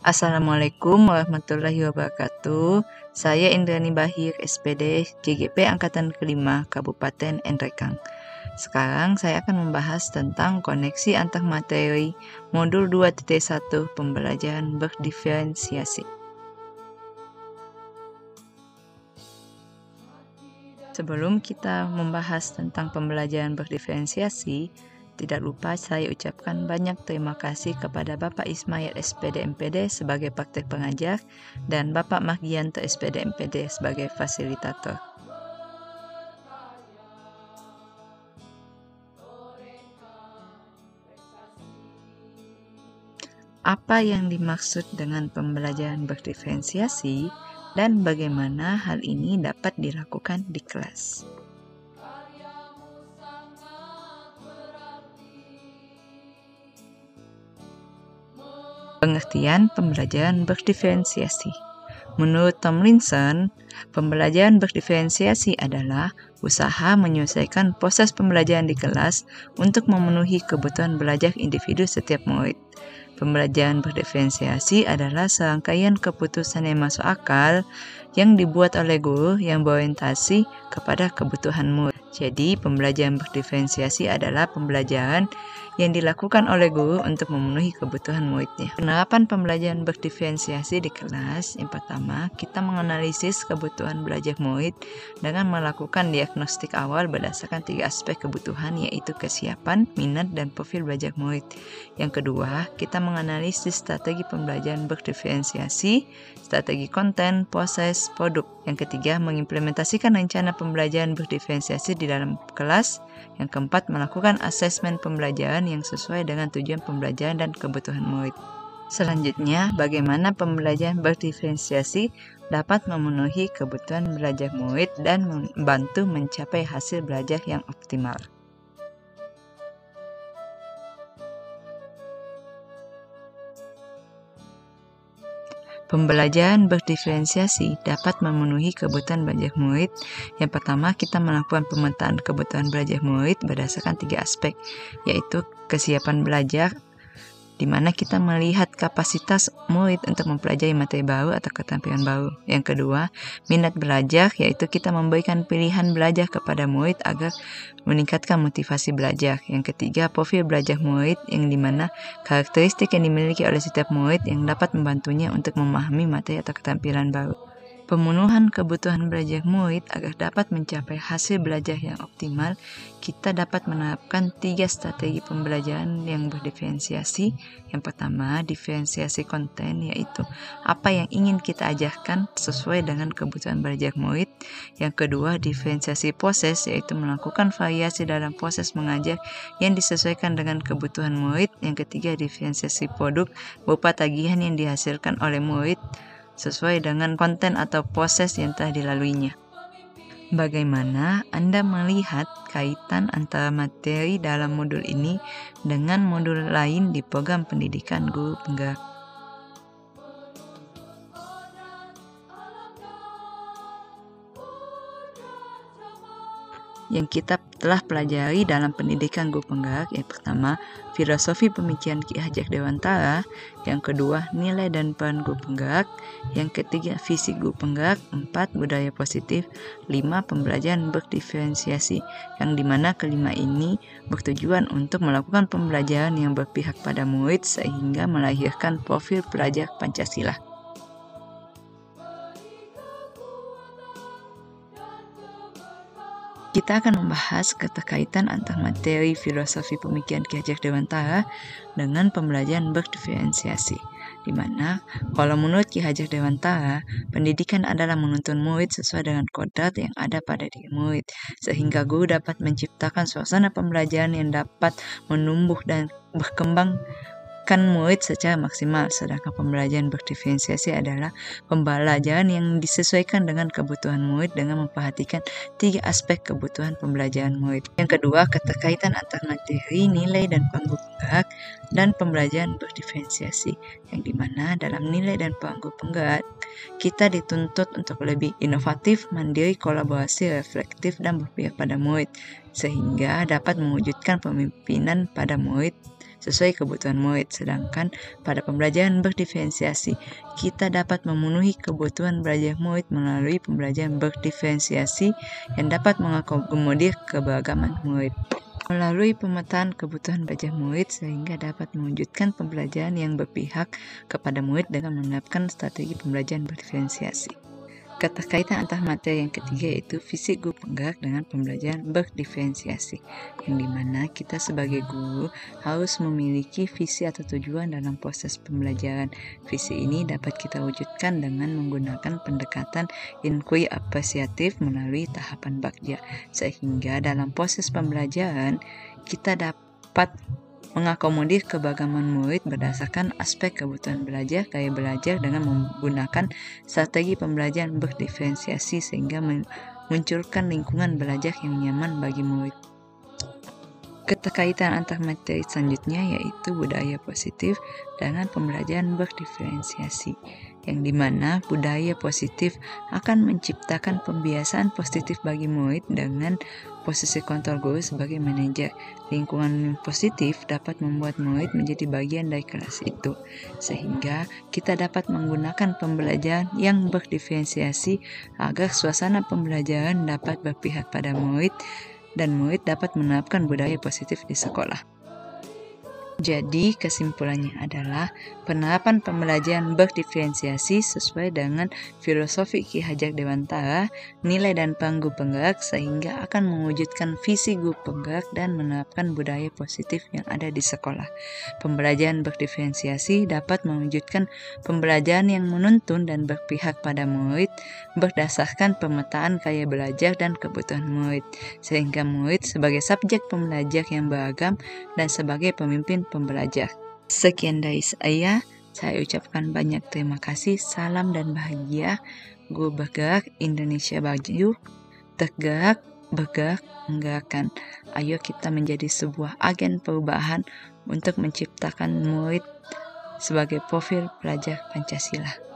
Assalamualaikum warahmatullahi wabarakatuh. Saya Indrani Bahir, SPD, GGP Angkatan Kelima, Kabupaten Nrekang. Sekarang saya akan membahas tentang koneksi antar materi Modul 2.1 Pembelajaran Berdiferensiasi. Sebelum kita membahas tentang pembelajaran berdiferensiasi, tidak lupa saya ucapkan banyak terima kasih kepada Bapak Ismail SPD MPD sebagai praktek pengajar dan Bapak Margianto SPD MPD sebagai fasilitator. Apa yang dimaksud dengan pembelajaran berdiferensiasi dan bagaimana hal ini dapat dilakukan di kelas? Pengertian pembelajaran berdiferensiasi. Menurut Tomlinson, pembelajaran berdiferensiasi adalah usaha menyelesaikan proses pembelajaran di kelas untuk memenuhi kebutuhan belajar individu setiap murid. Pembelajaran berdiferensiasi adalah serangkaian keputusan yang masuk akal yang dibuat oleh guru yang berorientasi kepada kebutuhan murid. Jadi, pembelajaran berdiferensiasi adalah pembelajaran yang dilakukan oleh guru untuk memenuhi kebutuhan muridnya. Penerapan pembelajaran berdiferensiasi di kelas, yang pertama, kita menganalisis kebutuhan belajar murid dengan melakukan diagnostik awal berdasarkan 3 aspek kebutuhan, yaitu kesiapan, minat, dan profil belajar murid. Yang kedua, kita menganalisis strategi pembelajaran berdiferensiasi, strategi konten, proses, produk. Yang ketiga, mengimplementasikan rencana pembelajaran berdiferensiasi di dalam kelas. Yang keempat, melakukan asesmen pembelajaran yang sesuai dengan tujuan pembelajaran dan kebutuhan murid. Selanjutnya, bagaimana pembelajaran berdiferensiasi dapat memenuhi kebutuhan belajar murid dan membantu mencapai hasil belajar yang optimal. Pembelajaran berdiferensiasi dapat memenuhi kebutuhan belajar murid. Yang pertama, kita melakukan pemetaan kebutuhan belajar murid berdasarkan 3 aspek, yaitu kesiapan belajar, di mana kita melihat kapasitas murid untuk mempelajari materi baru atau keterampilan baru. Yang kedua, minat belajar, yaitu kita memberikan pilihan belajar kepada murid agar meningkatkan motivasi belajar. Yang ketiga, profil belajar murid, yang dimana karakteristik yang dimiliki oleh setiap murid yang dapat membantunya untuk memahami materi atau keterampilan baru. Pemenuhan kebutuhan belajar murid agar dapat mencapai hasil belajar yang optimal, kita dapat menerapkan 3 strategi pembelajaran yang berdiferensiasi. Yang pertama, diferensiasi konten, yaitu apa yang ingin kita ajarkan sesuai dengan kebutuhan belajar murid. Yang kedua, diferensiasi proses, yaitu melakukan variasi dalam proses mengajar yang disesuaikan dengan kebutuhan murid. Yang ketiga, diferensiasi produk, berupa tagihan yang dihasilkan oleh murid sesuai dengan konten atau proses yang telah dilaluinya. Bagaimana Anda melihat kaitan antara materi dalam modul ini dengan modul lain di program pendidikan guru penggerak? Yang kita telah pelajari dalam pendidikan guru penggerak, yang pertama, filosofi pemikiran Ki Hajar Dewantara. Yang kedua, nilai dan peran guru penggerak. Yang ketiga, visi guru penggerak. 4, budaya positif. 5, pembelajaran berdiferensiasi, yang dimana kelima ini bertujuan untuk melakukan pembelajaran yang berpihak pada murid sehingga melahirkan profil pelajar Pancasila. Kita akan membahas keterkaitan antar materi filosofi pemikiran Ki Hajar Dewantara dengan pembelajaran berdiferensiasi, di mana kalau menurut Ki Hajar Dewantara, pendidikan adalah menuntun murid sesuai dengan kodrat yang ada pada diri murid, sehingga guru dapat menciptakan suasana pembelajaran yang dapat menumbuh dan berkembang murid secara maksimal. Sedangkan pembelajaran berdiferensiasi adalah pembelajaran yang disesuaikan dengan kebutuhan murid dengan memperhatikan 3 aspek kebutuhan pembelajaran murid. Yang kedua, keterkaitan antara materi, nilai, dan peran guru penggerak dan pembelajaran berdiferensiasi, yang dimana dalam nilai dan peran guru penggerak kita dituntut untuk lebih inovatif, mandiri, kolaborasi, reflektif, dan berpihak pada murid, sehingga dapat mewujudkan pemimpinan pada murid sesuai kebutuhan murid. Sedangkan pada pembelajaran berdiferensiasi, kita dapat memenuhi kebutuhan belajar murid melalui pembelajaran berdiferensiasi yang dapat mengakomodir keberagaman murid. Melalui pemetaan kebutuhan belajar murid sehingga dapat mewujudkan pembelajaran yang berpihak kepada murid dengan menerapkan strategi pembelajaran berdiferensiasi. Keterkaitan antar materi yang ketiga yaitu visi guru penggerak dengan pembelajaran berdiferensiasi, yang dimana kita sebagai guru harus memiliki visi atau tujuan dalam proses pembelajaran. Visi ini dapat kita wujudkan dengan menggunakan pendekatan inquiry apresiatif melalui tahapan bagja, sehingga dalam proses pembelajaran kita dapat mengakomodir keberagaman murid berdasarkan aspek kebutuhan belajar gaya belajar dengan menggunakan strategi pembelajaran berdiferensiasi sehingga memunculkan lingkungan belajar yang nyaman bagi murid. Keterkaitan antar materi selanjutnya yaitu budaya positif dengan pembelajaran berdiferensiasi, yang dimana budaya positif akan menciptakan pembiasaan positif bagi murid dengan posisi kontrol guru sebagai manajer. Lingkungan positif dapat membuat murid menjadi bagian dari kelas itu, sehingga kita dapat menggunakan pembelajaran yang berdiferensiasi agar suasana pembelajaran dapat berpihak pada murid dan murid dapat menerapkan budaya positif di sekolah. Jadi kesimpulannya adalah penerapan pembelajaran berdiferensiasi sesuai dengan filosofi Ki Hajar Dewantara, nilai dan peran guru penggerak sehingga akan mewujudkan visi guru penggerak dan menerapkan budaya positif yang ada di sekolah. Pembelajaran berdiferensiasi dapat mewujudkan pembelajaran yang menuntun dan berpihak pada murid berdasarkan pemetaan gaya belajar dan kebutuhan murid, sehingga murid sebagai subjek pembelajar yang beragam dan sebagai pemimpin pembelajar. Sekian dari saya ucapkan banyak terima kasih, salam dan bahagia. Guru bergerak, Indonesia maju, tergerak, bergerak, menggerakkan. Ayo kita menjadi sebuah agen perubahan untuk menciptakan murid sebagai profil pelajar Pancasila.